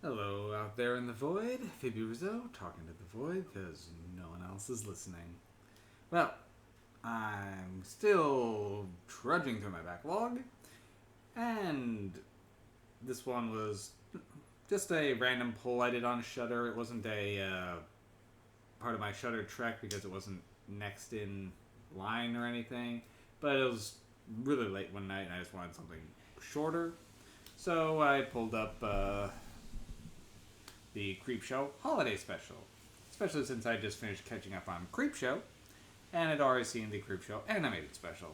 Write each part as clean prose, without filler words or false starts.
Hello, out there in the void. Phoebe Rizzo talking to the void because no one else is listening. Well, I'm still trudging through my backlog, and this one was just a random pull I did on Shudder. It wasn't a part of my Shudder trek because it wasn't next in line or anything, but it was really late one night and I just wanted something shorter. So I pulled up the Creepshow holiday special, especially since I just finished catching up on Creepshow and had already seen the Creepshow animated special.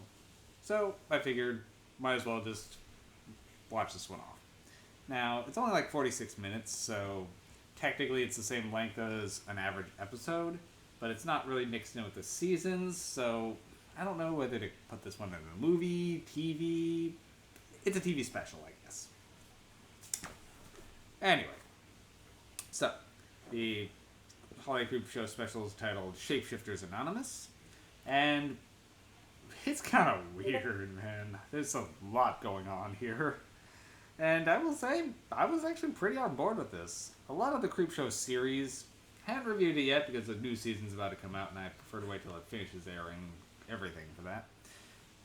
So I figured might as well just watch this one off. Now, it's only like 46 minutes, so technically it's the same length as an average episode, but it's not really mixed in with the seasons, so I don't know whether to put this one in a movie, TV. It's a TV special, I guess. Anyway, so the Holiday Creep Show special is titled Shapeshifters Anonymous, and it's kind of weird, man. There's a lot going on here. And I will say, I was actually pretty on board with this. A lot of the Creepshow series, haven't reviewed it yet because the new season's about to come out, and I prefer to wait till it finishes airing everything for that.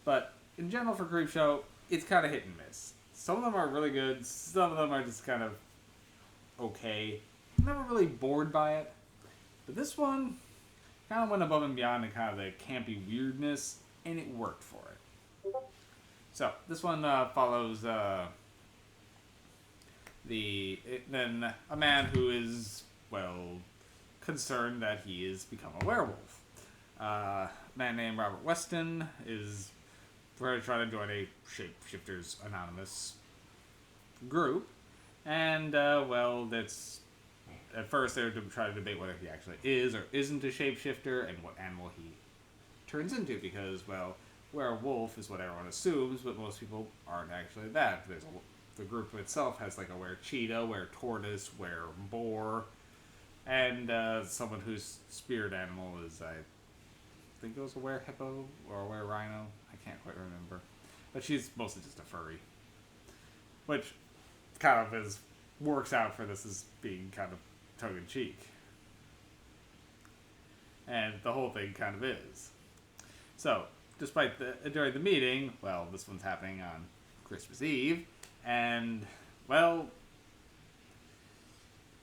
But in general, for Creepshow, it's kind of hit and miss. Some of them are really good. Some of them are just kind of okay. I'm never really bored by it. But this one kind of went above and beyond in kind of the campy weirdness, and it worked for it. So this one follows then a man who is, well, concerned that he has become a werewolf. A man named Robert Weston is trying to join a Shapeshifters Anonymous group, and well, that's at first they're trying to debate whether he actually is or isn't a shapeshifter and what animal he turns into, because, well, werewolf is what everyone assumes, but most people aren't actually that. The group itself has like a were-cheetah, were-tortoise, were-boar, and someone whose spirit animal is, I think it was a were-hippo or a were-rhino. I can't quite remember. But she's mostly just a furry. Which kind of works out for this as being kind of tongue-in-cheek. And the whole thing kind of is. So, during the meeting, well, this one's happening on Christmas Eve, and, well,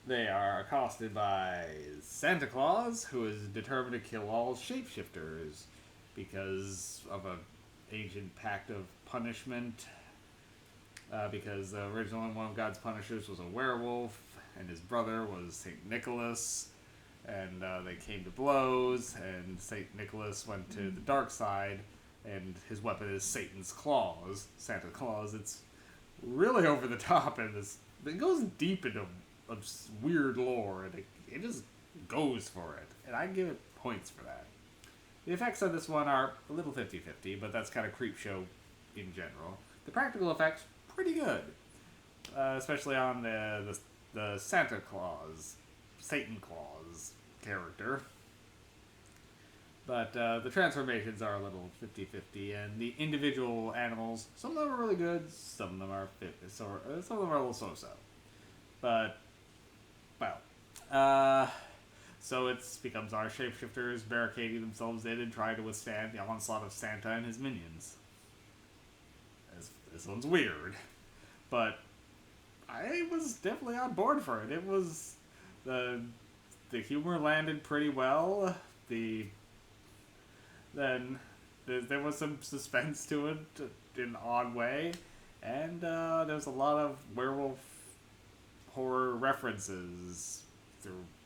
they are accosted by Santa Claus, who is determined to kill all shapeshifters because of an ancient pact of punishment. Because originally one of God's punishers was a werewolf, and his brother was St. Nicholas, and they came to blows, and St. Nicholas went to the dark side, and his weapon is Satan's claws, Santa Claus. It's really over the top, and it goes deep into a weird lore, and it just goes for it, and I give it points for that. The effects on this one are a little 50-50, but that's kind of Creepshow in general. The practical effects, pretty good, especially on the Santa Claus, Satan Claus character. But the transformations are a little 50-50, and the individual animals, some of them are really good, some of them are some of them are a little so-so. But, well, so it becomes our shapeshifters barricading themselves in and trying to withstand the onslaught of Santa and his minions. This one's weird, but I was definitely on board for it. It was the humor landed pretty well. Then there was some suspense to it in an odd way, and there's a lot of werewolf horror references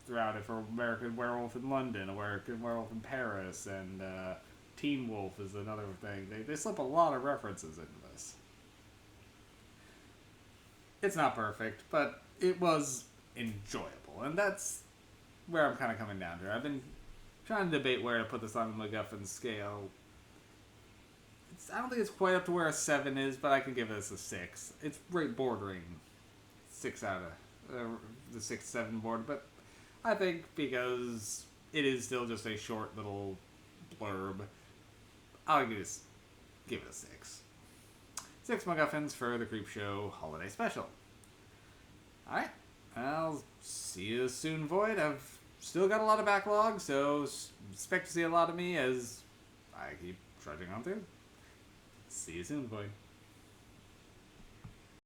throughout it. For American Werewolf in London, American Werewolf in Paris, and Teen Wolf is another thing. They slip a lot of references into this. It's not perfect, but it was enjoyable, and that's where I'm kind of coming down to. I've been trying to debate where to put this on the MacGuffin scale. I don't think it's quite up to where a 7 is, but I can give this a 6. It's right bordering 6 out of the 6-7 board, but I think because it is still just a short little blurb, I'll give it a 6. 6 MacGuffins for the Creepshow Holiday Special. Alright, I'll see you soon, Void. I've still got a lot of backlog, so expect to see a lot of me as I keep trudging on through. See you soon, Void.